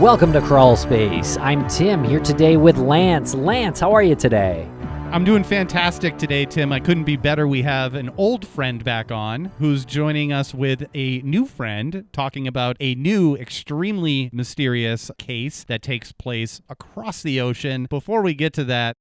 Welcome to Crawlspace. I'm Tim, here today with Lance. Lance, how are you today? I'm doing fantastic today, Tim. I couldn't be better. We have an old friend back on who's joining us with a new friend, talking about a new, extremely mysterious case that takes place across the ocean. Before we get to that,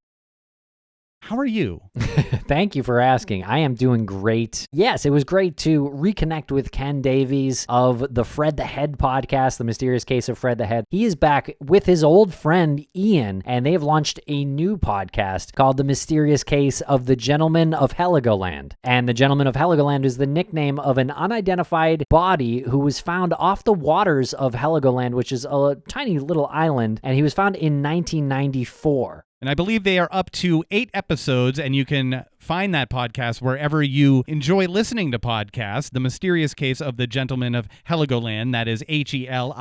how are you? Thank you for asking. I am doing great. Yes, it was great to reconnect with Ken Davies of the Fred the Head podcast, The Mysterious Case of Fred the Head. He is back with his old friend Ian, and they have launched a new podcast called The Mysterious Case of the Gentleman of Heligoland. And the Gentleman of Heligoland is the nickname of an unidentified body who was found off the waters of Heligoland, which is a tiny little island, and he was found in 1994. And I believe they are up to 8 episodes, and you can find that podcast wherever you enjoy listening to podcasts. The Mysterious Case of the Gentleman of Heligoland, that is Heligoland,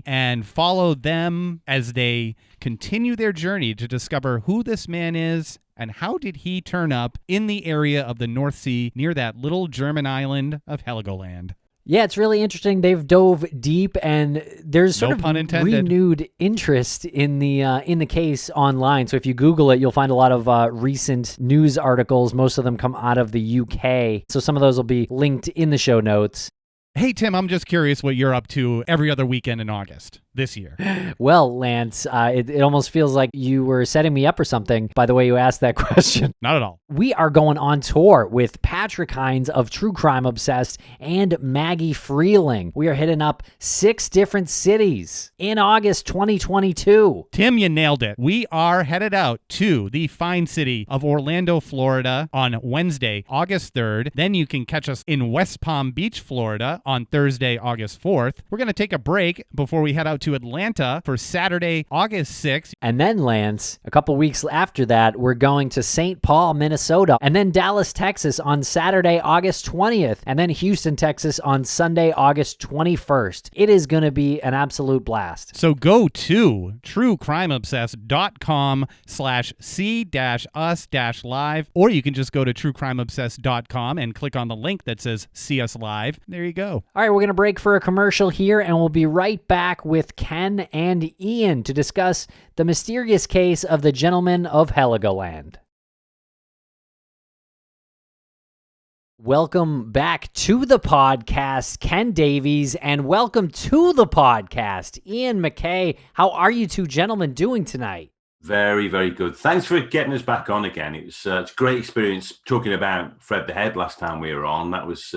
and follow them as they continue their journey to discover who this man is and how did he turn up in the area of the North Sea near that little German island of Heligoland. Yeah, it's really interesting. They've dove deep, and there's sort of renewed interest in the case online. So if you Google it, you'll find a lot of recent news articles. Most of them come out of the UK. So some of those will be linked in the show notes. Hey, Tim, I'm just curious what you're up to every other weekend in August this year. Well, Lance, it almost feels like you were setting me up or something by the way you asked that question. Not at all. We are going on tour with Patrick Hines of True Crime Obsessed and Maggie Freeling. We are hitting up 6 different cities in August 2022. Tim, you nailed it. We are headed out to the fine city of Orlando, Florida on Wednesday, August 3rd. Then you can catch us in West Palm Beach, Florida on Thursday, August 4th. We're going to take a break before we head out to Atlanta for Saturday, August 6th. And then, Lance, a couple weeks after that, we're going to St. Paul, Minnesota, and then Dallas, Texas on Saturday, August 20th, and then Houston, Texas on Sunday, August 21st. It is going to be an absolute blast. So go to truecrimeobsessed.com/c-us-live, or you can just go to truecrimeobsessed.com and click on the link that says See Us Live. There you go. All right, we're going to break for a commercial here, and we'll be right back with Ken and Ian to discuss the mysterious case of the Gentleman of Heligoland. Welcome back to the podcast, Ken Davies, and welcome to the podcast, Ian McKay. How are you two gentlemen doing tonight? Very, very good. Thanks for getting us back on again. It's a great experience talking about Fred the Head last time we were on. That was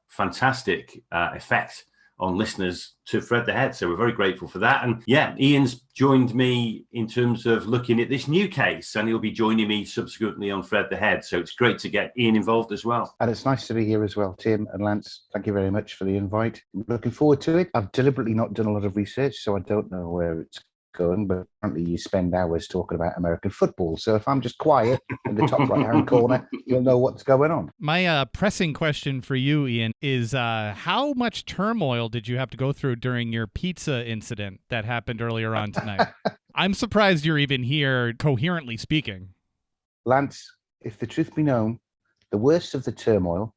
fantastic effect on listeners to Fred the Head. So we're very grateful for that. And yeah, Ian's joined me in terms of looking at this new case, and he'll be joining me subsequently on Fred the Head. So it's great to get Ian involved as well. And it's nice to be here as well, Tim and Lance. Thank you very much for the invite. I'm looking forward to it. I've deliberately not done a lot of research, so I don't know where it's going, but apparently you spend hours talking about American football. So if I'm just quiet in the top right-hand corner, you'll know what's going on. My pressing question for you, Ian, is how much turmoil did you have to go through during your pizza incident that happened earlier on tonight? I'm surprised you're even here coherently speaking. Lance, if the truth be known, the worst of the turmoil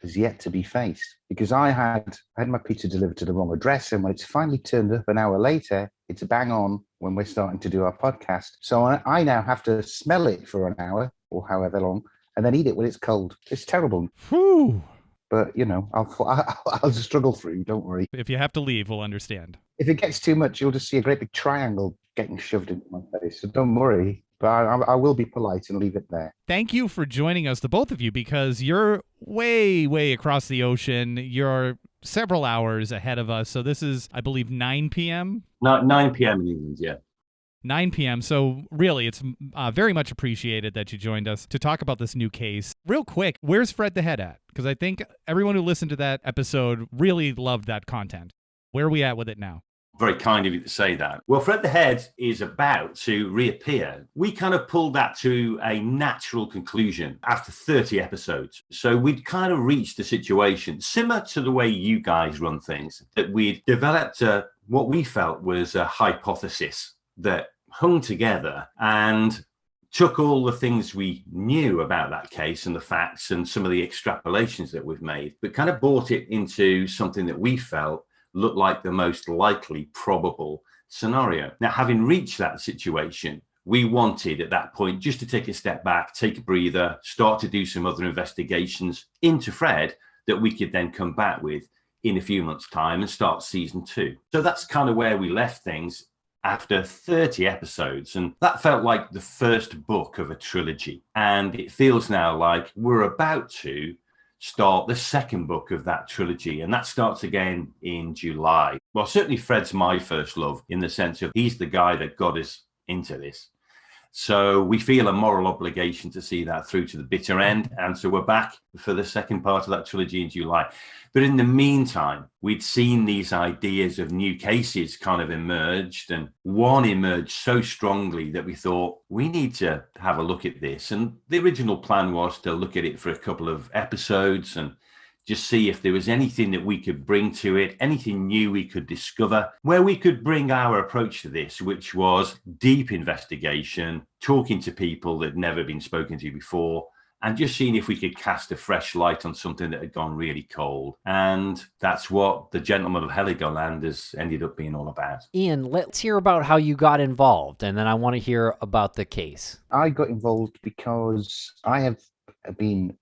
is yet to be faced, because I had my pizza delivered to the wrong address, and when it's finally turned up an hour later, it's bang on when we're starting to do our podcast. So I now have to smell it for an hour or however long, and then eat it when it's cold. It's terrible. Whew. But you know, I'll struggle through. Don't worry. If you have to leave, we'll understand. If it gets too much, you'll just see a great big triangle getting shoved into my face. So don't worry. But I will be polite and leave it there. Thank you for joining us, the both of you, because you're way, way across the ocean. You're several hours ahead of us. So this is, I believe, 9 p.m.? 9 p.m. in England, yeah. 9 p.m. So really, it's very much appreciated that you joined us to talk about this new case. Real quick, where's Fred the Head at? Because I think everyone who listened to that episode really loved that content. Where are we at with it now? Very kind of you to say that. Well, Fred the Head is about to reappear. We kind of pulled that to a natural conclusion after 30 episodes. So we'd kind of reached a situation similar to the way you guys run things, that we'd developed what we felt was a hypothesis that hung together and took all the things we knew about that case and the facts and some of the extrapolations that we've made, but kind of brought it into something that we felt looked like the most likely probable scenario. Now, having reached that situation, we wanted at that point just to take a step back, take a breather, start to do some other investigations into Fred that we could then come back with in a few months' time and start season 2. So that's kind of where we left things after 30 episodes. And that felt like the first book of a trilogy. And it feels now like we're about to start the second book of that trilogy. And that starts again in July. Well, certainly Fred's my first love in the sense of he's the guy that got us into this. So we feel a moral obligation to see that through to the bitter end. And so we're back for the second part of that trilogy in July. But in the meantime, we'd seen these ideas of new cases kind of emerged, and one emerged so strongly that we thought we need to have a look at this. And the original plan was to look at it for a couple of episodes and just see if there was anything that we could bring to it, anything new we could discover, where we could bring our approach to this, which was deep investigation, talking to people that had never been spoken to before, and just seeing if we could cast a fresh light on something that had gone really cold. And that's what the Gentleman of Heligoland has ended up being all about. Ian, let's hear about how you got involved, and then I want to hear about the case. I got involved because I have been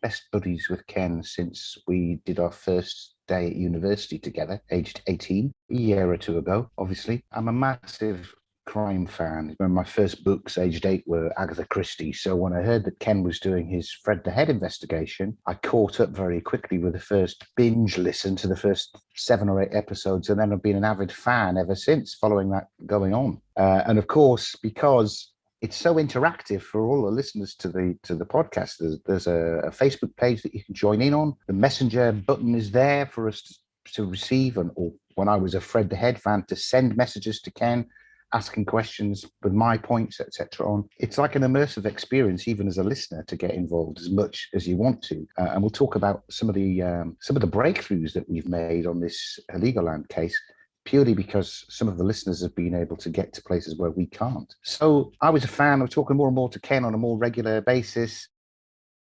best buddies with Ken since we did our first day at university together, aged 18, a year or two ago, obviously. I'm a massive crime fan. One of my first books, aged 8, were Agatha Christie. So when I heard that Ken was doing his Fred the Head investigation, I caught up very quickly with the first binge listen to the first 7 or 8 episodes, and then I've been an avid fan ever since, following that going on. And of course, because it's so interactive for all the listeners to the podcast. There's a Facebook page that you can join in on. The messenger button is there for us to receive, or when I was a Fred the Head fan, to send messages to Ken, asking questions with my points, etc. on. It's like an immersive experience, even as a listener, to get involved as much as you want to. And we'll talk about some of the breakthroughs that we've made on this Heligoland case, purely because some of the listeners have been able to get to places where we can't. So I was a fan of talking more and more to Ken on a more regular basis.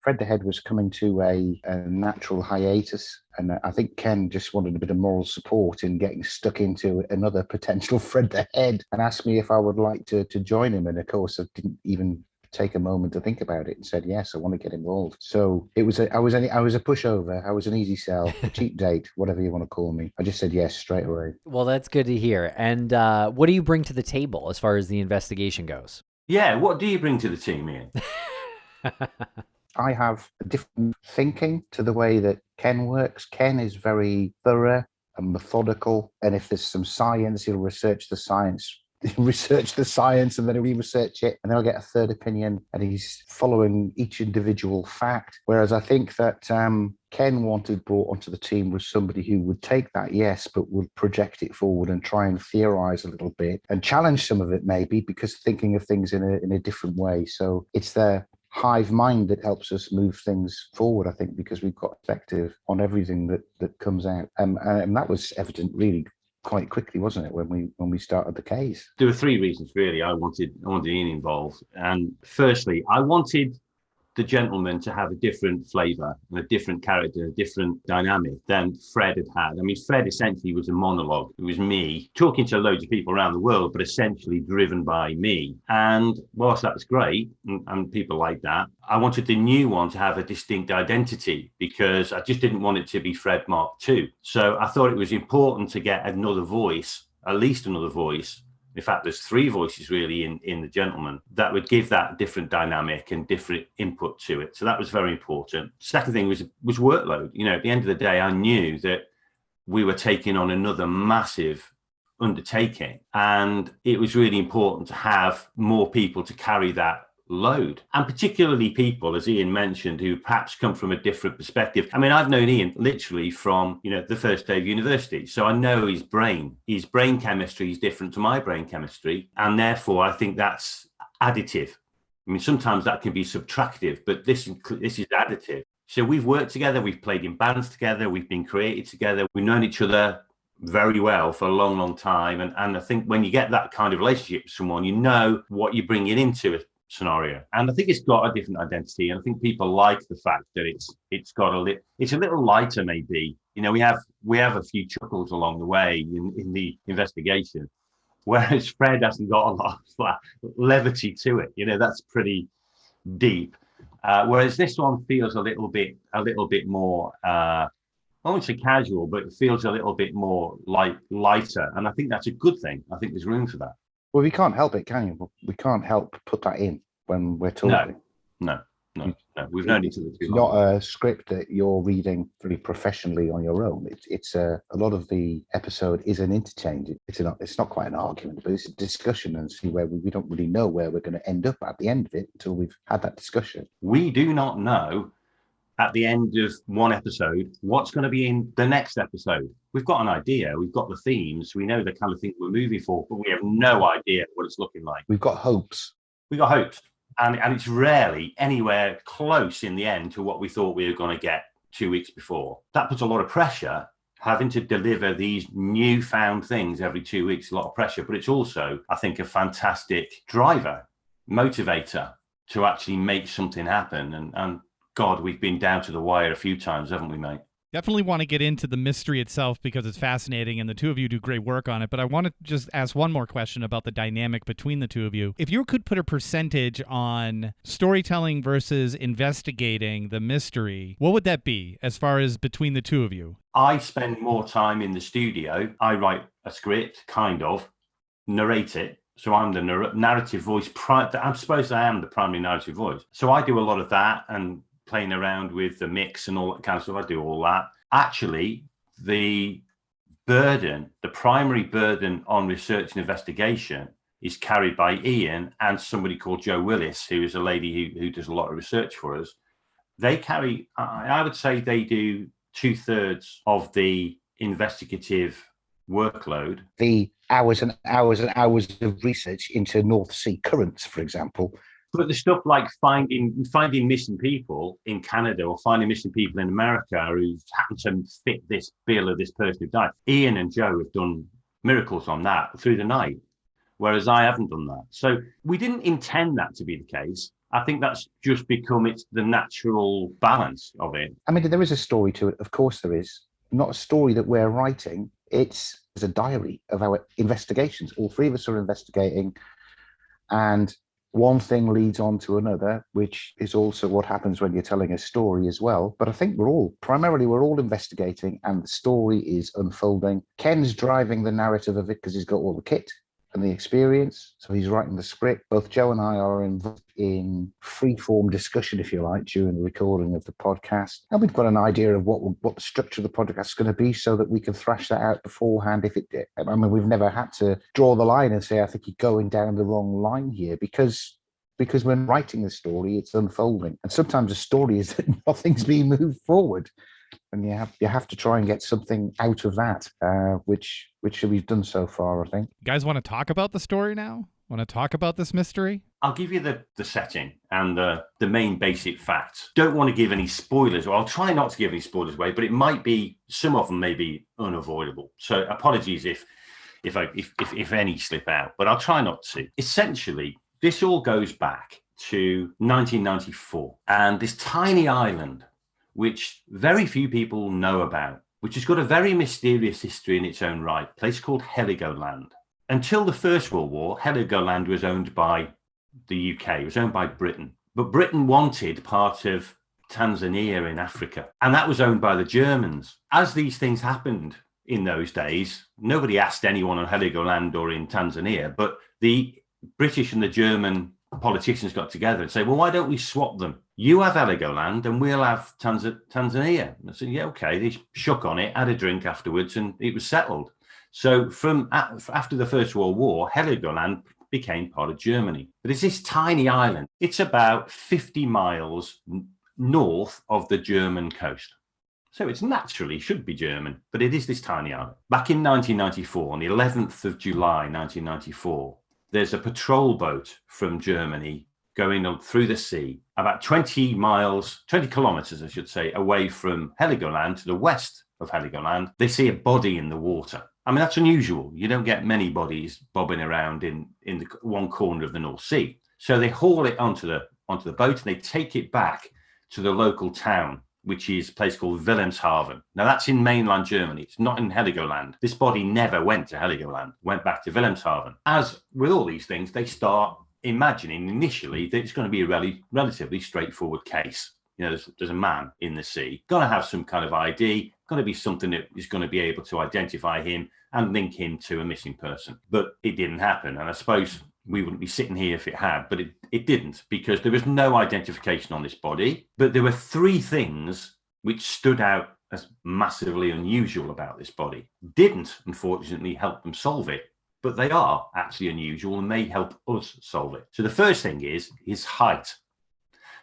Fred the Head was coming to a natural hiatus, and I think Ken just wanted a bit of moral support in getting stuck into another potential Fred the Head, and asked me if I would like to join him. And of course, I didn't even take a moment to think about it and said, yes, I want to get involved. So I was a pushover. I was an easy sell, a cheap date, whatever you want to call me. I just said yes straight away. Well, that's good to hear. And what do you bring to the table as far as the investigation goes? Yeah, what do you bring to the team, Ian? I have a different thinking to the way that Ken works. Ken is very thorough and methodical. And if there's some science, he'll research the science, and then he'll research it, and then I'll get a third opinion, and he's following each individual fact. Whereas I think that Ken wanted brought onto the team was somebody who would take that, yes, but would project it forward and try and theorize a little bit and challenge some of it, maybe, because thinking of things in a different way. So it's their hive mind that helps us move things forward, I think, because we've got perspective on everything that comes out. And that was evident really quite quickly, wasn't it, when we started the case? There were 3 reasons really I wanted Ian involved. And firstly, I wanted the gentleman to have a different flavour and a different character, a different dynamic than Fred had. I mean, Fred essentially was a monologue. It was me talking to loads of people around the world, but essentially driven by me. And whilst that was great, and people like that, I wanted the new one to have a distinct identity, because I just didn't want it to be Fred Mark II. So I thought it was important to get another voice, at least another voice. In fact, there's 3 voices really in the Gentleman that would give that different dynamic and different input to it. So that was very important. Second thing was workload. You know, at the end of the day, I knew that we were taking on another massive undertaking, and it was really important to have more people to carry that load, and particularly people, as Ian mentioned, who perhaps come from a different perspective. I mean, I've known Ian literally from, the first day of university. So I know his brain chemistry is different to my brain chemistry. And therefore, I think that's additive. I mean, sometimes that can be subtractive, but this is additive. So we've worked together, we've played in bands together, we've been creative together, we've known each other very well for a long, long time. And I think when you get that kind of relationship with someone, you know what you're bringing into it scenario. And I think it's got a different identity. And I think people like the fact that it's a little lighter maybe we have a few chuckles along the way in the investigation, whereas Fred hasn't got a lot of levity to it. That's pretty deep. Whereas this one feels a little bit more, I won't say casual, but it feels a little bit more lighter. And I think that's a good thing. I think there's room for that. Well, we can't help it, can you? We can't help put that in when we're talking. No. We've known each other too long. Not a script that you're reading pretty professionally on your own. It's a lot of the episode is an interchange. It's not quite an argument, but it's a discussion, and see where we don't really know where we're going to end up at the end of it until we've had that discussion. We do not know at the end of one episode what's going to be in the next episode. We've got an idea. We've got the themes. We know the kind of thing we're moving for, but we have no idea what it's looking like. We've got hopes. And it's rarely anywhere close in the end to what we thought we were going to get 2 weeks before. That puts a lot of pressure, having to deliver these newfound things every 2 weeks, a lot of pressure. But it's also, I think, a fantastic driver, motivator to actually make something happen. And God, we've been down to the wire a few times, haven't we, mate? Definitely want to get into the mystery itself because it's fascinating and the two of you do great work on it. But I want to just ask one more question about the dynamic between the two of you. If you could put a percentage on storytelling versus investigating the mystery, what would that be as far as between the two of you? I spend more time in the studio. I write a script, kind of, narrate it. So I'm the narrative voice. I suppose I am the primary narrative voice. So I do a lot of that and playing around with the mix and all that kind of stuff. I do all that. Actually, the primary burden on research and investigation is carried by Ian and somebody called Jo Willis, who is a lady who does a lot of research for us. They carry, I would say they do 2/3 of the investigative workload. The hours and hours and hours of research into North Sea currents, for example. But the stuff like finding missing people in Canada or finding missing people in America who happen to fit this bill of this person who died, Ian and Joe have done miracles on that through the night, whereas I haven't done that. So we didn't intend that to be the case. I think that's just become the natural balance of it. I mean, there is a story to it. Of course there is. Not a story that we're writing. It's a diary of our investigations. All three of us are investigating, and one thing leads on to another, which is also what happens when you're telling a story as well. But I think we're all investigating, and the story is unfolding. Ken's driving the narrative of it because he's got all the kit and the experience. So he's writing the script. Both Joe and I are involved in free-form discussion, if you like, during the recording of the podcast. And we've got an idea of what the structure of the podcast is going to be so that we can thrash that out beforehand if it did. I mean, we've never had to draw the line and say, I think you're going down the wrong line here, because when writing the story, it's unfolding. And sometimes a story is that nothing's being moved forward. And you have to try and get something out of that, which we've done so far, I think. You guys want to talk about the story now? Want to talk about this mystery? I'll give you the setting and the main basic facts. Don't want to give any spoilers, or I'll try not to give any spoilers away, but it might be, some of them may be unavoidable. So apologies if any slip out, but I'll try not to. Essentially, this all goes back to 1994 and this tiny island, which very few people know about, which has got a very mysterious history in its own right, a place called Heligoland. Until the First World War, Heligoland was owned by the UK, it was owned by Britain. But Britain wanted part of Tanzania in Africa, and that was owned by the Germans. As these things happened in those days, nobody asked anyone on Heligoland or in Tanzania, but the British and the German politicians got together and say, well, why don't we swap them? You have Heligoland and we'll have Tanzania. And I said, yeah, okay. They shook on it, had a drink afterwards, and it was settled. So after the First World War, Heligoland became part of Germany. But it's this tiny island. It's about 50 miles north of the German coast. So it's naturally should be German, but it is this tiny island. Back in 1994, on the 11th of July, 1994, there's a patrol boat from Germany going on through the sea, about 20 kilometers, I should say, away from Heligoland, to the west of Heligoland. They see a body in the water. I mean, that's unusual. You don't get many bodies bobbing around in the one corner of the North Sea. So they haul it onto the boat and they take it back to the local town which is a place called Wilhelmshaven. Now, that's in mainland Germany. It's not in Heligoland. This body never went to Heligoland, went back to Wilhelmshaven. As with all these things, they start imagining initially that it's going to be a relatively straightforward case. You know, there's a man in the sea, going to have some kind of ID, going to be something that is going to be able to identify him and link him to a missing person. But it didn't happen. And I suppose we wouldn't be sitting here if it had, but it didn't, because there was no identification on this body. But there were three things which stood out as massively unusual about this body. Didn't, unfortunately, help them solve it, but they are actually unusual and may help us solve it. So the first thing is his height.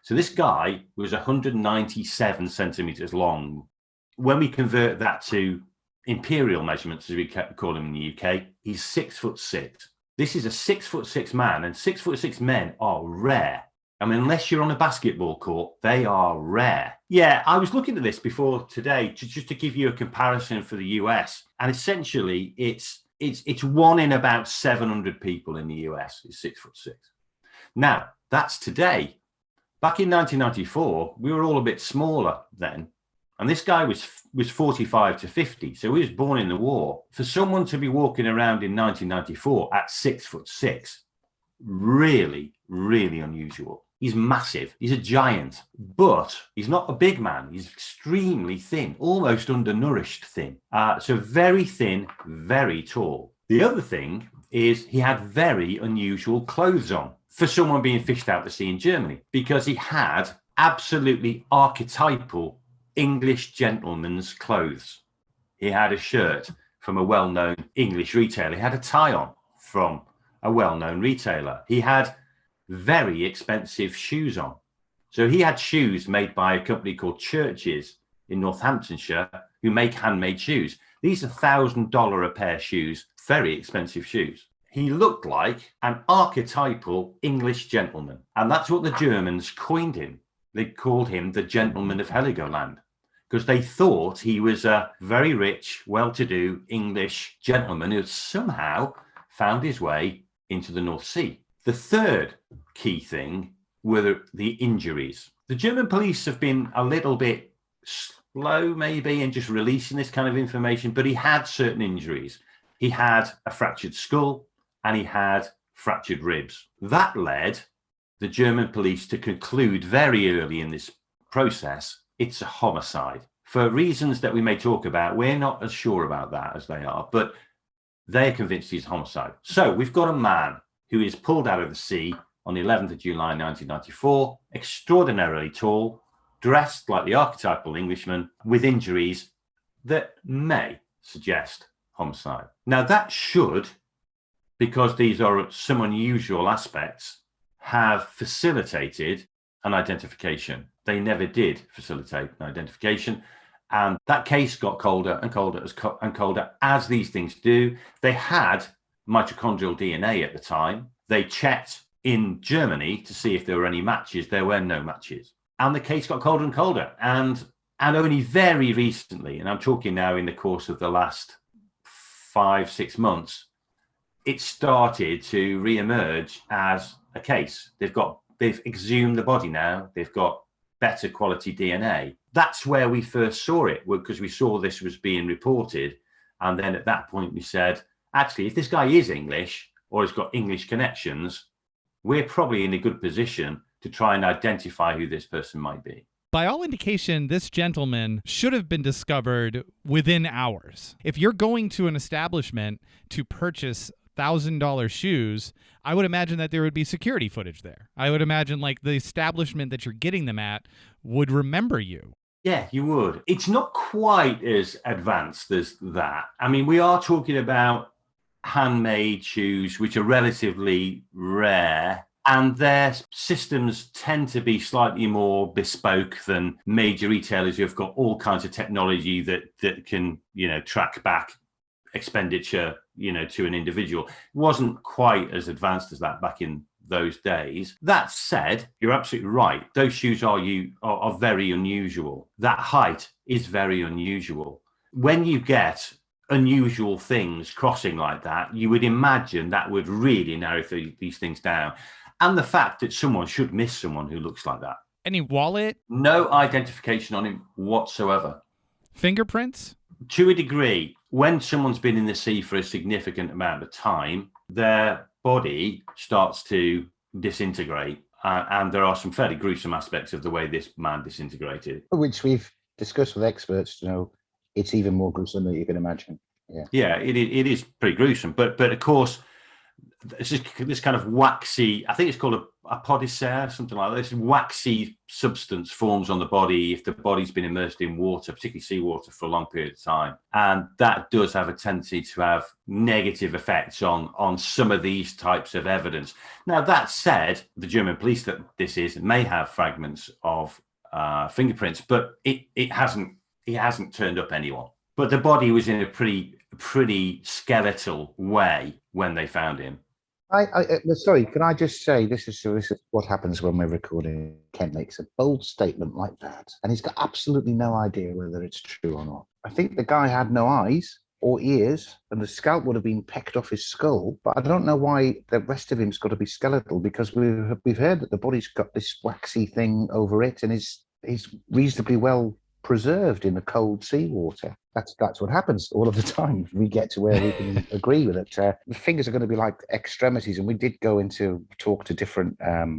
So this guy was 197 centimeters long. When we convert that to imperial measurements, as we call them in the UK, he's 6'6". This is a 6'6" man, and 6'6" men are rare. I mean, unless you're on a basketball court, they are rare. Yeah, I was looking at this before today just to give you a comparison for the US, and essentially it's 1 in about 700 people in the US is 6'6". Now, that's today. Back in 1994, we were all a bit smaller then. And this guy was 45 to 50. So he was born in the war. For someone to be walking around in 1994 at 6'6", really, really unusual. He's massive. He's a giant, but he's not a big man. He's extremely thin, almost undernourished thin. So very thin, very tall. The other thing is he had very unusual clothes on for someone being fished out to sea in Germany, because he had absolutely archetypal English gentleman's clothes. He had a shirt from a well-known English retailer. He had a tie on from a well-known retailer. He had very expensive shoes on. So he had shoes made by a company called Churches in Northamptonshire who make handmade shoes. These are $1,000 a pair shoes, very expensive shoes. He looked like an archetypal English gentleman. And that's what the Germans coined him. They called him the Gentleman of Heligoland, because they thought he was a very rich, well-to-do English gentleman who had somehow found his way into the North Sea. The third key thing were the injuries. The German police have been a little bit slow, maybe, in just releasing this kind of information, but he had certain injuries. He had a fractured skull and he had fractured ribs. That led the German police to conclude very early in this process, it's a homicide. For reasons that we may talk about, we're not as sure about that as they are, but they're convinced he's a homicide. So we've got a man who is pulled out of the sea on the 11th of July, 1994, extraordinarily tall, dressed like the archetypal Englishman, with injuries that may suggest homicide. Now that should, because these are some unusual aspects, have facilitated an identification. They never did facilitate an identification. And that case got colder and colder and colder, as these things do. They had mitochondrial DNA at the time. They checked in Germany to see if there were any matches. There were no matches. And the case got colder and colder. And only very recently, and I'm talking now in the course of the last 5-6 months, it started to re-emerge as a case. They've exhumed the body now. They've got better quality DNA. That's where we first saw it, because we saw this was being reported. And then at that point we said, actually, if this guy is English or has got English connections, we're probably in a good position to try and identify who this person might be. By all indication, this gentleman should have been discovered within hours. If you're going to an establishment to purchase $1,000 shoes, I would imagine that there would be security footage there. I would imagine like the establishment that you're getting them at would remember you. Yeah, you would. It's not quite as advanced as that. I mean, we are talking about handmade shoes, which are relatively rare, and their systems tend to be slightly more bespoke than major retailers who have got all kinds of technology that can, track back expenditure, to an individual. It wasn't quite as advanced as that back in those days. That said, you're absolutely right. Those shoes are very unusual. That height is very unusual. When you get unusual things crossing like that, you would imagine that would really narrow these things down. And the fact that someone should miss someone who looks like that. Any wallet? No identification on him whatsoever. Fingerprints? To a degree, when someone's been in the sea for a significant amount of time, their body starts to disintegrate. And there are some fairly gruesome aspects of the way this man disintegrated. Which we've discussed with experts to know it's even more gruesome than you can imagine. Yeah, it is pretty gruesome. But of course, it's just this kind of waxy, I think it's called a podicere, something like that. This waxy substance forms on the body if the body's been immersed in water, particularly seawater, for a long period of time. And that does have a tendency to have negative effects on some of these types of evidence. Now, that said, the German police that this is may have fragments of fingerprints, but it hasn't turned up anyone. But the body was in a pretty skeletal way when they found him. Sorry, can I just say this is what happens when we're recording. Ken makes a bold statement like that, and he's got absolutely no idea whether it's true or not. I think the guy had no eyes or ears, and the scalp would have been pecked off his skull. But I don't know why the rest of him's got to be skeletal, because we've heard that the body's got this waxy thing over it, and is reasonably well preserved in the cold seawater. That's what happens all of the time. We get to where we can agree with it. The fingers are going to be like extremities, and we did go into talk to different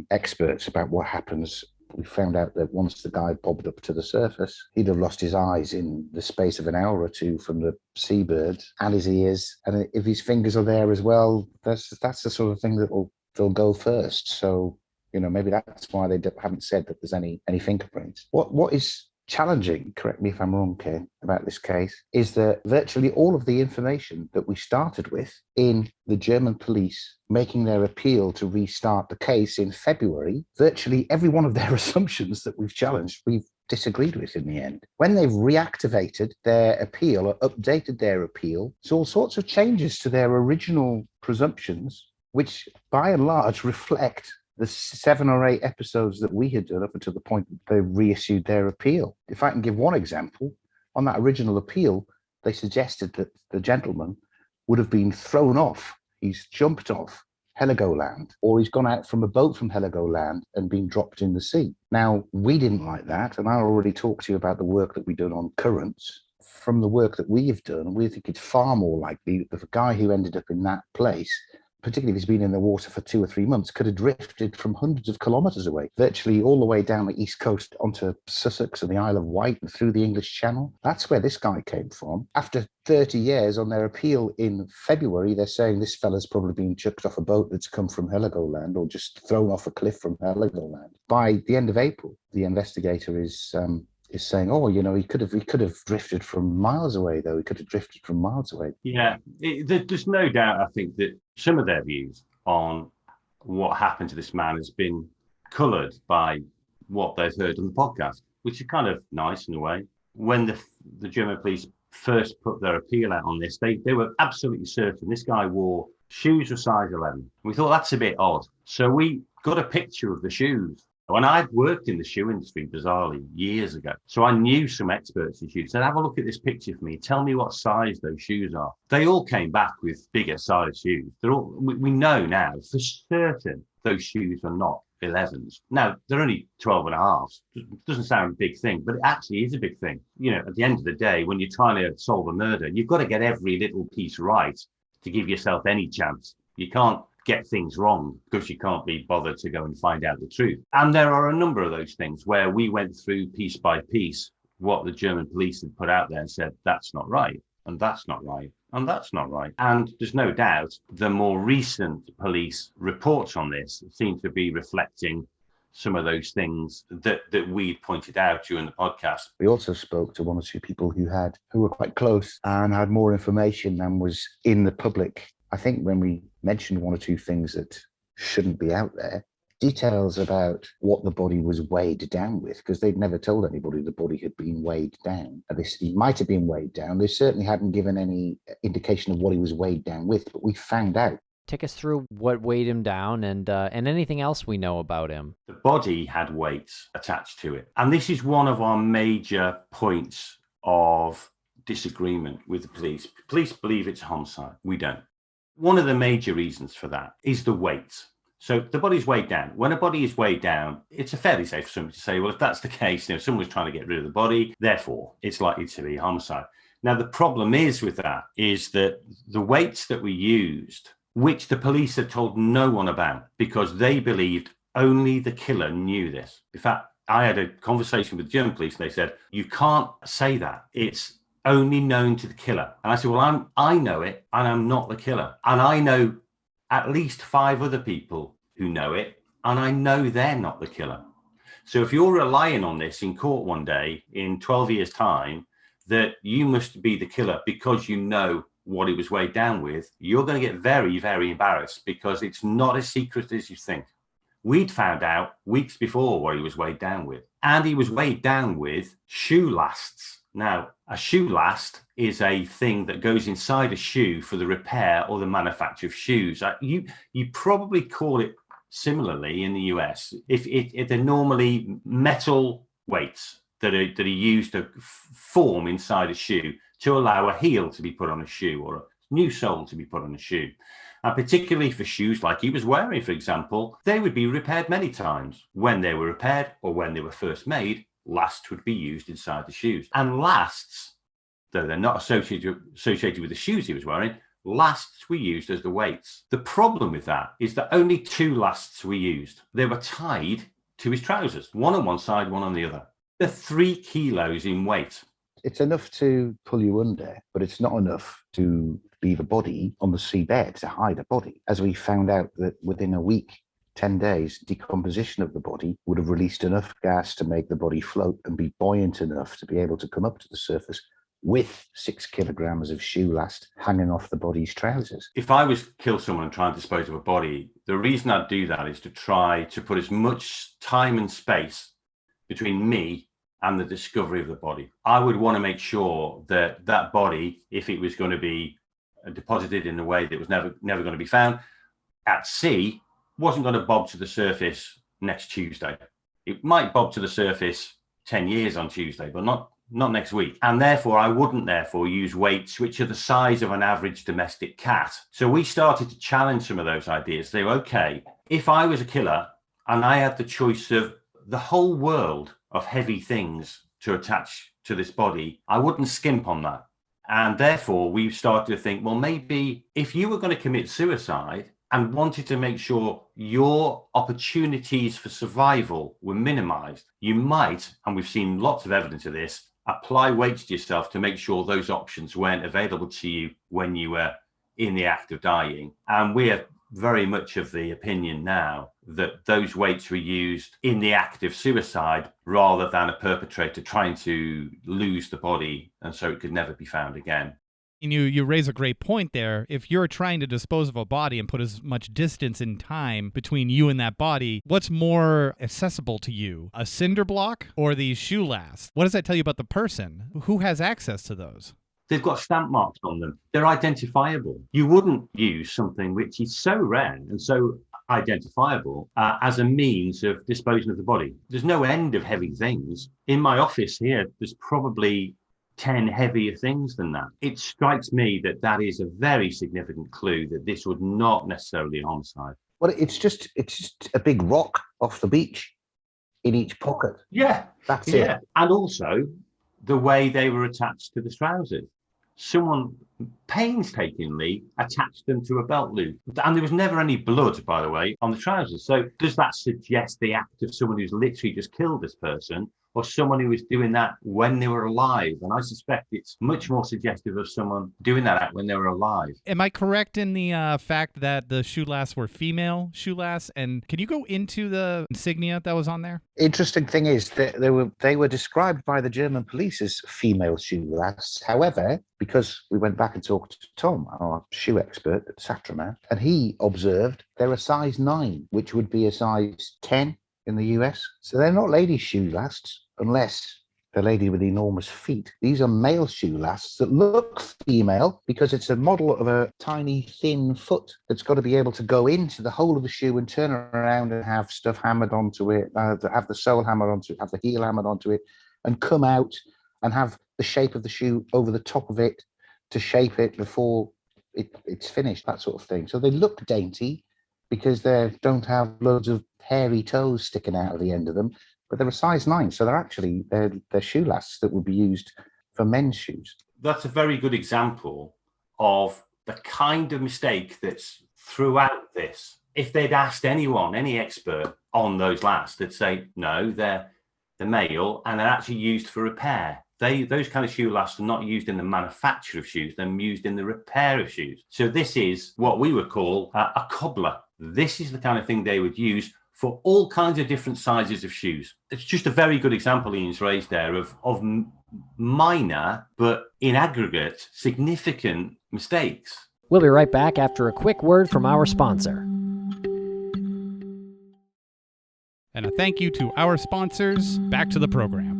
experts about what happens. We found out that once the guy bobbed up to the surface, he'd have lost his eyes in the space of an hour or two from the seabird, and his ears. And if his fingers are there as well, that's the sort of thing they'll go first. So, maybe that's why they haven't said that there's any fingerprints. What is challenging, correct me if I'm wrong, Ken, about this case, is that virtually all of the information that we started with in the German police making their appeal to restart the case in February, virtually every one of their assumptions that we've challenged, we've disagreed with in the end. When they've reactivated their appeal or updated their appeal, it's all sorts of changes to their original presumptions, which by and large reflect the 7 or 8 episodes that we had done up until the point that they reissued their appeal. If I can give one example, on that original appeal, they suggested that the gentleman would have been thrown off. He's jumped off Heligoland, or he's gone out from a boat from Heligoland and been dropped in the sea. Now, we didn't like that, and I already talked to you about the work that we've done on currents. From the work that we have done, we think it's far more likely that the guy who ended up in that place, particularly if he's been in the water for 2 or 3 months, could have drifted from hundreds of kilometres away, virtually all the way down the east coast onto Sussex and the Isle of Wight and through the English Channel. That's where this guy came from. After 30 years on their appeal in February, they're saying this fella's probably been chucked off a boat that's come from Heligoland or just thrown off a cliff from Heligoland. By the end of April, the investigator is saying, he could have drifted from miles away, though. He could have drifted from miles away. Yeah, there's no doubt, I think, that some of their views on what happened to this man has been coloured by what they've heard on the podcast, which is kind of nice in a way. When the German police first put their appeal out on this, they were absolutely certain this guy wore shoes of size 11. We thought that's a bit odd. So we got a picture of the shoes. And I'd worked in the shoe industry, bizarrely, years ago. So I knew some experts in shoes. Said, have a look at this picture for me. Tell me what size those shoes are. They all came back with bigger size shoes. We know now for certain those shoes are not 11s. Now, they're only 12 and a half. Doesn't sound a big thing, but it actually is a big thing. At the end of the day, when you're trying to solve a murder, you've got to get every little piece right to give yourself any chance. You can't get things wrong because you can't be bothered to go and find out the truth. And there are a number of those things where we went through piece by piece what the German police had put out there and said, that's not right, and that's not right, and that's not right. And there's no doubt the more recent police reports on this seem to be reflecting some of those things that we pointed out during the podcast. We also spoke to 1 or 2 people who were quite close and had more information than was in the public. I think when we mentioned 1 or 2 things that shouldn't be out there, details about what the body was weighed down with, because they'd never told anybody the body had been weighed down. He might have been weighed down. They certainly hadn't given any indication of what he was weighed down with, but we found out. Take us through what weighed him down and anything else we know about him. The body had weights attached to it. And this is one of our major points of disagreement with the police. Police believe it's a homicide. We don't. One of the major reasons for that is the weight. So the body's weighed down. When a body is weighed down, it's a fairly safe assumption to say, well, if that's the case, if someone's trying to get rid of the body, therefore it's likely to be homicide. Now, the problem is with that is that the weights that we used, which the police had told no one about because they believed only the killer knew this. In fact, I had a conversation with the German police and they said, you can't say that. It's only known to the killer. And I said, well, I know it and I'm not the killer. And I know at least 5 other people who know it, and I know they're not the killer. So if you're relying on this in court one day in 12 years' time, that you must be the killer because you know what it was weighed down with, you're going to get very, very embarrassed because it's not as secret as you think. We'd found out weeks before what he was weighed down with, and he was weighed down with shoe lasts. Now, a shoe last is a thing that goes inside a shoe for the repair or the manufacture of shoes. You probably call it similarly in the US. If they're normally metal weights that are used to form inside a shoe to allow a heel to be put on a shoe or a new sole to be put on a shoe. And particularly for shoes like he was wearing, for example, they would be repaired many times. When they were repaired or when they were first made, lasts would be used inside the shoes. And lasts, though they're not associated with the shoes he was wearing, lasts were used as the weights. The problem with that is that only 2 lasts were used. They were tied to his trousers, one on one side, one on the other. They're 3 kilos in weight. It's enough to pull you under, but it's not enough to leave a body on the seabed, to hide a body. As we found out that within a week, 10 days, decomposition of the body would have released enough gas to make the body float and be buoyant enough to be able to come up to the surface with 6 kilograms of shoe last hanging off the body's trousers. If I was to kill someone and try and dispose of a body, the reason I'd do that is to try to put as much time and space between me and the discovery of the body. I would want to make sure that that body, if it was going to be deposited in a way that was never going to be found at sea, wasn't going to bob to the surface next Tuesday. It might bob to the surface 10 years on Tuesday, but not next week. And therefore, I wouldn't use weights which are the size of an average domestic cat. So we started to challenge some of those ideas. They were, okay, if I was a killer and I had the choice of the whole world of heavy things to attach to this body, I wouldn't skimp on that. And therefore, we started to think, well, maybe if you were going to commit suicide and wanted to make sure your opportunities for survival were minimized, you might, and we've seen lots of evidence of this, apply weights to yourself to make sure those options weren't available to you when you were in the act of dying. And we are very much of the opinion now that those weights were used in the act of suicide rather than a perpetrator trying to lose the body and so it could never be found again. And you raise a great point there. If you're trying to dispose of a body and put as much distance in time between you and that body, what's more accessible to you, a cinder block or these shoe lasts? What does that tell you about the person? Who has access to those? They've got stamp marks on them. They're identifiable. You wouldn't use something which is so rare and so identifiable as a means of disposing of the body. There's no end of heavy things. In my office here, there's probably 10 heavier things than that. It strikes me that that is a very significant clue that this would not necessarily be a homicide. Well, it's just a big rock off the beach in each pocket. Yeah, that's it. And also the way they were attached to the trousers. Someone painstakingly attached them to a belt loop. And there was never any blood, by the way, on the trousers. So does that suggest the act of someone who's literally just killed this person or someone who was doing that when they were alive? And I suspect it's much more suggestive of someone doing that act when they were alive. Am I correct in the fact that the shoe lasts were female shoe lasts? And can you go into the insignia that was on there? Interesting thing is that they were described by the German police as female shoe lasts. However, because we went back and talked to Tom, our shoe expert at Satraman, and he observed they're a size 9, which would be a size 10 in the US. So they're not ladies' shoe lasts, unless the lady with enormous feet. These are male shoe lasts that look female because it's a model of a tiny, thin foot that's got to be able to go into the hole of the shoe and turn around and have stuff hammered onto it, have the sole hammered onto it, have the heel hammered onto it, and come out and have the shape of the shoe over the top of it to shape it before it's finished, that sort of thing. So they look dainty, because they don't have loads of hairy toes sticking out of the end of them, but they're a size 9, so they're shoe lasts that would be used for men's shoes. That's a very good example of the kind of mistake that's throughout this. If they'd asked anyone, any expert on those lasts, they'd say, no, they're male and they're actually used for repair. Those kind of shoe lasts are not used in the manufacture of shoes, they're used in the repair of shoes. So this is what we would call a cobbler. This is the kind of thing they would use for all kinds of different sizes of shoes. It's just a very good example Ian's raised there of minor, but in aggregate, significant mistakes. We'll be right back after a quick word from our sponsor. And a thank you to our sponsors. Back to the program.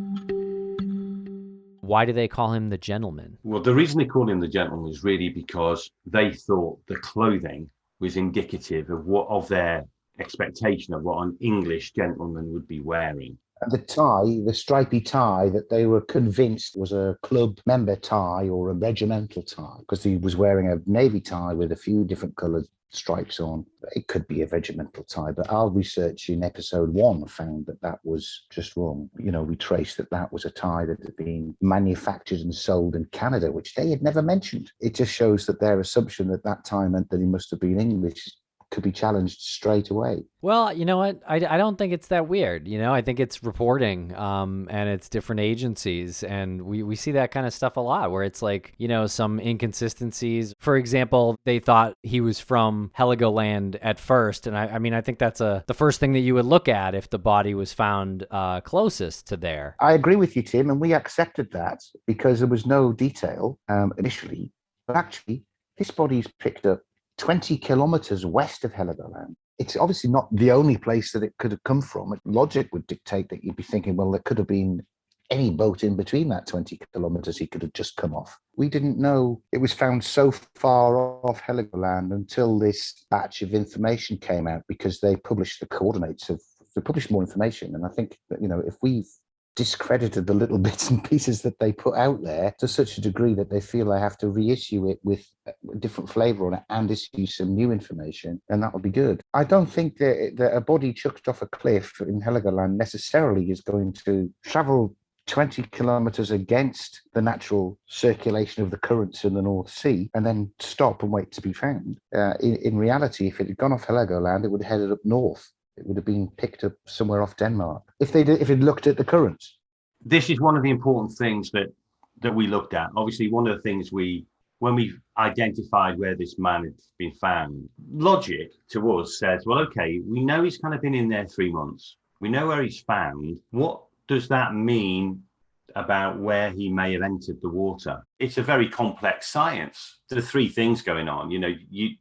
Why do they call him the gentleman? Well, the reason they called him the gentleman is really because they thought the clothing was indicative of their expectation of what an English gentleman would be wearing. And the tie, the stripy tie that they were convinced was a club member tie or a regimental tie, because he was wearing a navy tie with a few different coloured stripes on. It could be a regimental tie, but our research in episode 1 found that was just wrong. We traced that was a tie that had been manufactured and sold in Canada, which they had never mentioned. It just shows that their assumption that tie meant that he must have been English could be challenged straight away. Well, you know what? I don't think it's that weird. I think it's reporting and it's different agencies. And we see that kind of stuff a lot where it's like, some inconsistencies. For example, they thought he was from Heligoland at first. And I think that's the first thing that you would look at if the body was found closest to there. I agree with you, Tim. And we accepted that because there was no detail initially. But actually, this body's picked up 20 kilometers west of Heligoland. It's obviously not the only place that it could have come from. Logic would dictate that you'd be thinking, well, there could have been any boat in between that 20 kilometers he could have just come off. We didn't know it was found so far off Heligoland until this batch of information came out, because they published the coordinates they published more information. And I think that, if we've discredited the little bits and pieces that they put out there to such a degree that they feel they have to reissue it with a different flavor on it and issue some new information, then that would be good. I don't think that a body chucked off a cliff in Heligoland necessarily is going to travel 20 kilometers against the natural circulation of the currents in the North Sea and then stop and wait to be found. In reality, if it had gone off Heligoland, it would have headed up north. It would have been picked up somewhere off Denmark if it looked at the currents. This is one of the important things that we looked at. Obviously, one of the things when we identified where this man had been found, logic to us says, well, okay, we know he's kind of been in there 3 months. We know where he's found. What does that mean about where he may have entered the water? It's a very complex science. There are 3 things going on.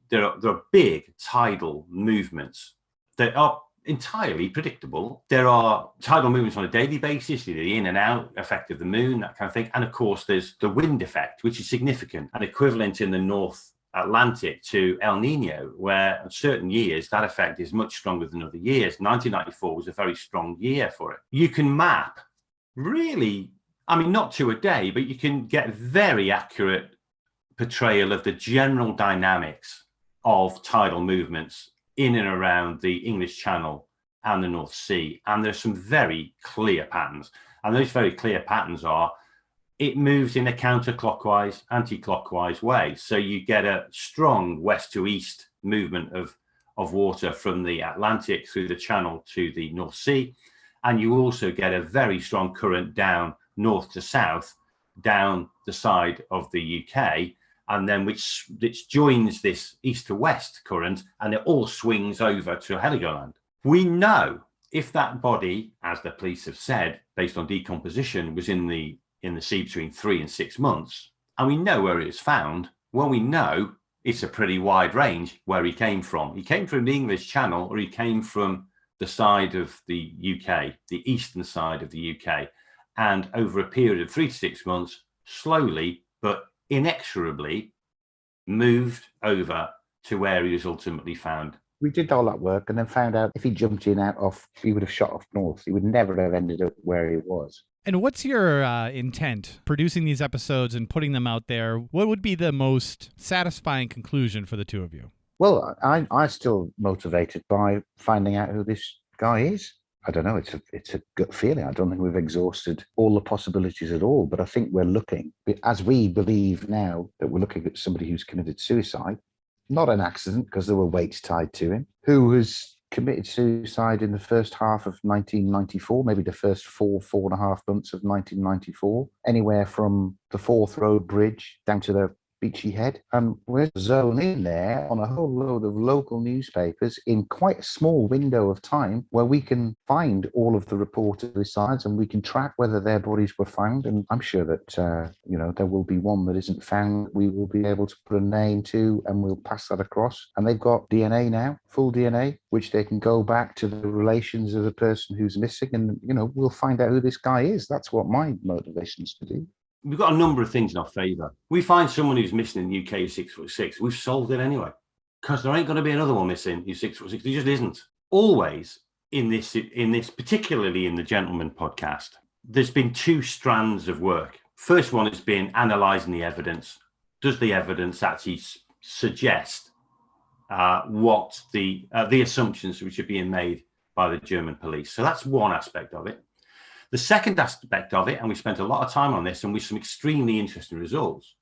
There are big tidal movements that are entirely predictable. There are tidal movements on a daily basis, the in and out effect of the moon, that kind of thing. And of course, there's the wind effect, which is significant and equivalent in the North Atlantic to El Nino, where in certain years that effect is much stronger than other years. 1994 was a very strong year for it. You can map really, not to a day, but you can get very accurate portrayal of the general dynamics of tidal movements in and around the English Channel and the North Sea. And there's some very clear patterns. And those very clear patterns are, it moves in a counterclockwise, anti-clockwise way. So you get a strong west to east movement of water from the Atlantic through the Channel to the North Sea. And you also get a very strong current down north to south, down the side of the UK, and then which joins this east to west current, and it all swings over to Heligoland. We know if that body, as the police have said, based on decomposition, was in the sea between 3 and 6 months, and we know where it was found, well, we know it's a pretty wide range where he came from. He came from the English Channel, or he came from the side of the UK, the eastern side of the UK, and over a period of 3 to 6 months, slowly but inexorably moved over to where he was ultimately found. We did all that work and then found out if he jumped in out off, he would have shot off north. He would never have ended up where he was. And what's your intent producing these episodes and putting them out there? What would be the most satisfying conclusion for the two of you? Well, I'm still motivated by finding out who this guy is. I don't know. It's a gut feeling. I don't think we've exhausted all the possibilities at all. But I think we're looking, as we believe now, that we're looking at somebody who's committed suicide, not an accident because there were weights tied to him, who was committed suicide in the first half of 1994, maybe the first 4.5 months of 1994, anywhere from the Forth Road Bridge down to the Beachy Head. And we're zoned in there on a whole load of local newspapers in quite a small window of time where we can find all of the reported suicides and we can track whether their bodies were found. And I'm sure that, there will be one that isn't found. We will be able to put a name to, and we'll pass that across. And they've got DNA now, full DNA, which they can go back to the relations of the person who's missing. And, we'll find out who this guy is. That's what my motivation is to do. We've got a number of things in our favour. We find someone who's missing in the UK who's 6'6". We've solved it anyway, because there ain't going to be another one missing who's 6'6". There just isn't. Always in this, particularly in the Gentleman podcast, there's been two strands of work. First one has been analysing the evidence. Does the evidence actually suggest what the assumptions which are being made by the German police? So that's one aspect of it. The second aspect of it, and we spent a lot of time on this and with some extremely interesting results,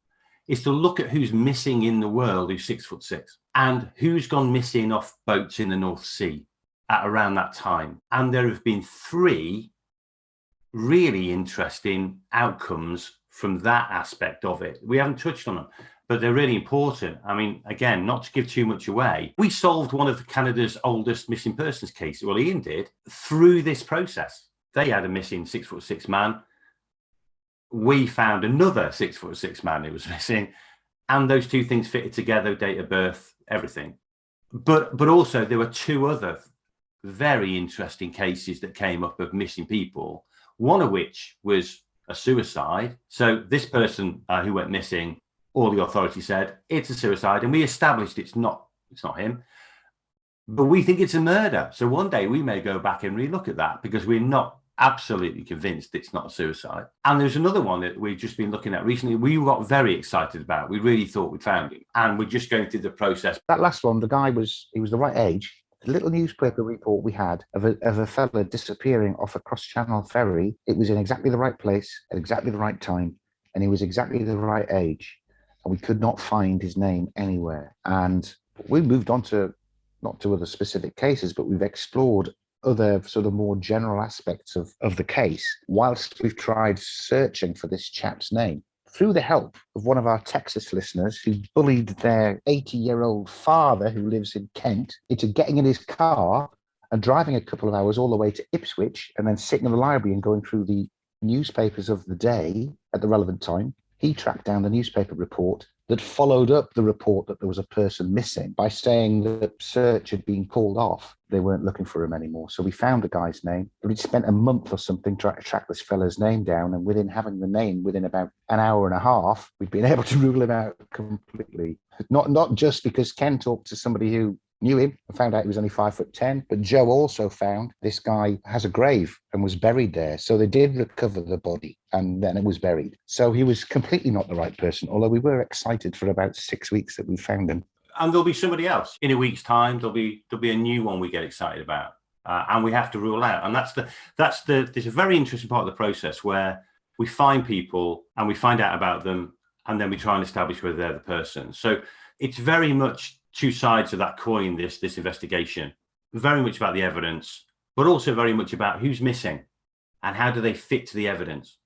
is to look at who's missing in the world who's 6'6" and who's gone missing off boats in the North Sea at around that time. And there have been 3 really interesting outcomes from that aspect of it. We haven't touched on them, but they're really important. I mean, again, not to give too much away, we solved one of Canada's oldest missing persons cases, well, Ian did, through this process. They had a missing 6'6" man. We found another 6'6" man who was missing, and those two things fitted together: date of birth, everything. But also there were 2 other very interesting cases that came up of missing people. One of which was a suicide. So this person who went missing, all the authorities said it's a suicide, and we established it's not him. But we think it's a murder. So one day we may go back and relook at that because we're not absolutely convinced it's not a suicide. And there's another one that we've just been looking at recently. We got very excited about. We really thought we'd found him. And we're just going through the process. That last one, the guy was the right age. The little newspaper report we had of a fella disappearing off a cross-channel ferry, it was in exactly the right place at exactly the right time. And he was exactly the right age. And we could not find his name anywhere. And we moved on to, not to other specific cases, but we've explored other sort of more general aspects of the case whilst we've tried searching for this chap's name. Through the help of one of our Texas listeners who bullied their 80-year-old father who lives in Kent into getting in his car and driving a couple of hours all the way to Ipswich and then sitting in the library and going through the newspapers of the day at the relevant time, he tracked down the newspaper report that followed up the report that there was a person missing by saying that search had been called off. They weren't looking for him anymore. So we found the guy's name. We'd spent a month or something trying to track this fella's name down. And within having the name, within about an hour and a half, we'd been able to rule him out completely. Not just because Ken talked to somebody who knew him and found out he was only 5'10", but Joe also found this guy has a grave and was buried there. So they did recover the body and then it was buried. So he was completely not the right person, although we were excited for about 6 weeks that we found him. And there'll be somebody else in a week's time. There'll be a new one we get excited about, and we have to rule out. And there's a very interesting part of the process where we find people and we find out about them, and then we try and establish whether they're the person. So it's very much 2 sides of that coin, this investigation, very much about the evidence, but also very much about who's missing and how do they fit to the evidence.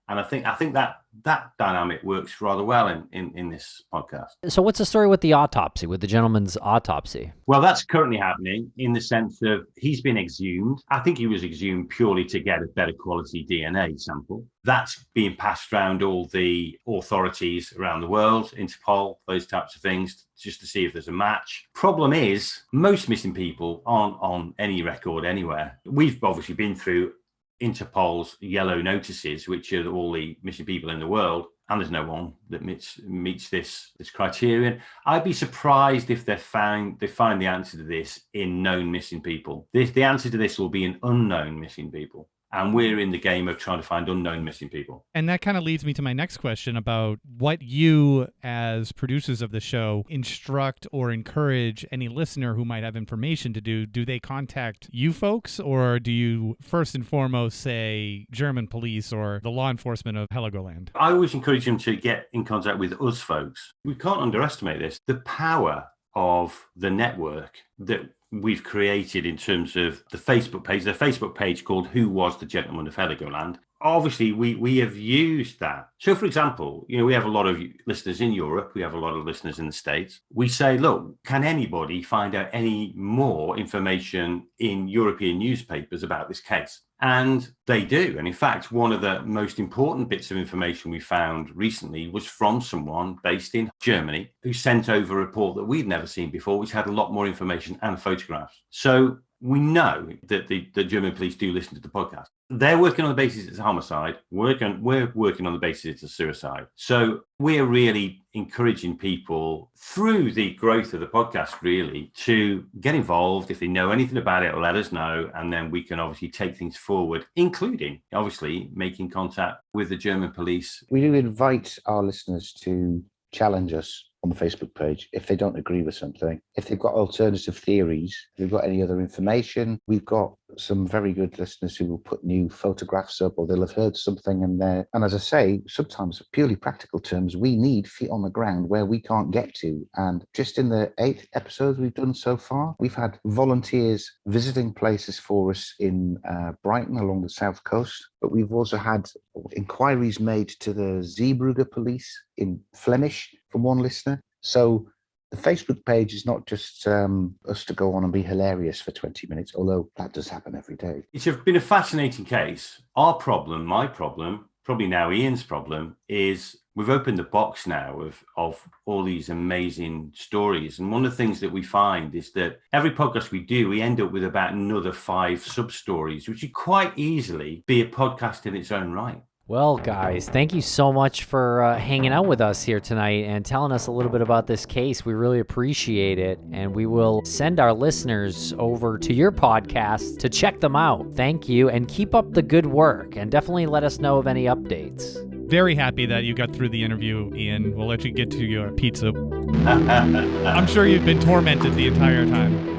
And I think that dynamic works rather well in this podcast. So what's the story with the autopsy, with the gentleman's autopsy? Well, that's currently happening in the sense of he's been exhumed. I think he was exhumed purely to get a better quality DNA sample. That's being passed around all the authorities around the world, Interpol, those types of things, just to see if there's a match. Problem is, most missing people aren't on any record anywhere. We've obviously been through Interpol's yellow notices, which are all the missing people in the world, and there's no one that meets this criterion. I'd be surprised if they find the answer to this in known missing people. The answer to this will be in unknown missing people. And we're in the game of trying to find unknown missing people. And that kind of leads me to my next question about what you, as producers of the show, instruct or encourage any listener who might have information to do. Do they contact you folks, or do you first and foremost say German police or the law enforcement of Heligoland? I always encourage them to get in contact with us folks. We can't underestimate this. The power of the network that we've created in terms of the Facebook page called Who Was the Gentleman of Heligoland. Obviously, we have used that. So, for example, we have a lot of listeners in Europe. We have a lot of listeners in the States. We say, look, can anybody find out any more information in European newspapers about this case? And they do. And in fact, one of the most important bits of information we found recently was from someone based in Germany who sent over a report that we'd never seen before, which had a lot more information and photographs. So we know that the German police do listen to the podcast. They're working on the basis it's a homicide. We're working on the basis it's a suicide. So we're really encouraging people through the growth of the podcast, really, to get involved. If they know anything about it, let us know. And then we can obviously take things forward, including, obviously, making contact with the German police. We do invite our listeners to challenge us on the Facebook page if they don't agree with something. If they've got alternative theories, if they've got any other information, we've got some very good listeners who will put new photographs up, or they'll have heard something in there. And as I say, sometimes purely practical terms, we need feet on the ground where we can't get to. And just in the 8 episodes we've done so far, we've had volunteers visiting places for us in Brighton along the south coast. But we've also had inquiries made to the Zeebrugge police in Flemish from one listener. So the Facebook page is not just us to go on and be hilarious for 20 minutes, although that does happen every day. It's been a fascinating case. Our problem, my problem, probably now Ian's problem, is we've opened the box now of all these amazing stories. And one of the things that we find is that every podcast we do, we end up with about another 5 sub-stories, which could quite easily be a podcast in its own right. Well, guys, thank you so much for hanging out with us here tonight and telling us a little bit about this case. We really appreciate it, and we will send our listeners over to your podcast to check them out. Thank you, and keep up the good work, and definitely let us know of any updates. Very happy that you got through the interview, Ian. We'll let you get to your pizza. I'm sure you've been tormented the entire time.